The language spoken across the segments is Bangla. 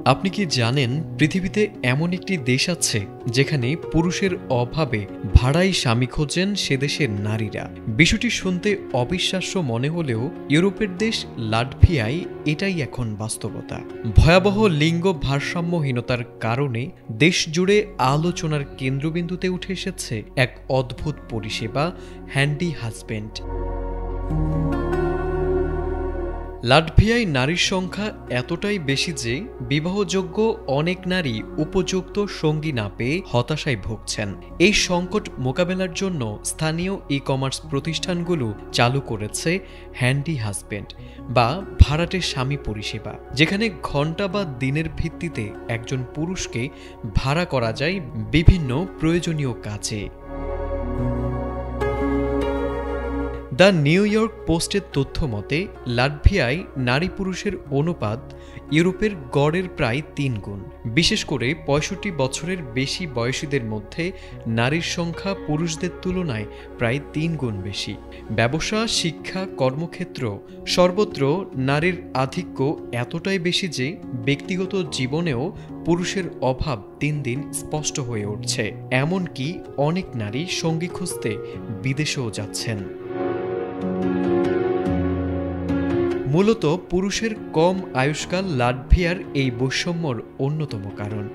আপনি কি জানেন পৃথিবীতে এমন একটি দেশ আছে যেখানে পুরুষের অভাবে ভাড়াই স্বামী খোঁজেন সে দেশের নারীরা। বিষয়টি শুনতে অবিশ্বাস্য মনে হলেও ইউরোপের দেশ লাটভিয়ায় এটাই এখন বাস্তবতা। ভয়াবহ লিঙ্গ ভারসাম্যহীনতার কারণে দেশ জুড়ে আলোচনার কেন্দ্রবিন্দুতে উঠে এসেছে এক অদ্ভুত পরিষেবা, হ্যান্ডি হাজব্যান্ড। লাটভিয়ায় নারীর সংখ্যা এতটাই বেশি যে বিবাহযোগ্য অনেক নারী উপযুক্ত সঙ্গী না পেয়ে হতাশায় ভুগছেন। এই সংকট মোকাবেলার জন্য স্থানীয় ই-কমার্স প্রতিষ্ঠানগুলো চালু করেছে হ্যান্ডি হাজব্যান্ড বা ভাড়াটে স্বামী পরিষেবা, যেখানে ঘণ্টা বা দিনের ভিত্তিতে একজন পুরুষকে ভাড়া করা যায় বিভিন্ন প্রয়োজনীয় কাজে। দ্য নিউ ইয়র্ক পোস্টের তথ্য মতে লাটভিয়ায় নারী পুরুষের অনুপাত ইউরোপের গড়ের প্রায় ৩ গুণ। বিশেষ করে ৬৫ বছরের বেশি বয়সীদের মধ্যে নারীর সংখ্যা পুরুষদের তুলনায় প্রায় ৩ গুণ বেশি। ব্যবসা, শিক্ষা, কর্মক্ষেত্র সর্বত্র নারীর আধিক্য এতটাই বেশি যে ব্যক্তিগত জীবনেও পুরুষের অভাব দিন দিন স্পষ্ট হয়ে উঠছে। এমনকি অনেক নারী সঙ্গী খুঁজতে বিদেশেও যাচ্ছেন। মূলত পুরুষের কম আয়ুষ্কাল লাটভিয়ার এই বৈষম্যর অন্যতম কারণ।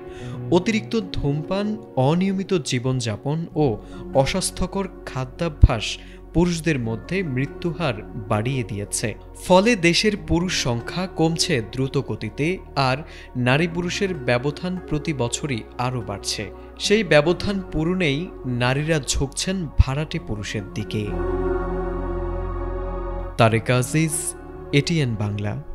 অতিরিক্ত ধূমপান, অনিয়মিত জীবনযাপন ও অস্বাস্থ্যকর খাদ্যাভ্যাস পুরুষদের মধ্যে মৃত্যুহার বাড়িয়ে দিয়েছে। ফলে দেশের পুরুষ সংখ্যা কমছে দ্রুত গতিতে, আর নারী পুরুষের ব্যবধান প্রতি বছরই আরও বাড়ছে। সেই ব্যবধান পূরণেই নারীরা ঝুঁকছেন ভাড়াটে পুরুষের দিকে। তারেক আজিজ, এটিএন বাংলা।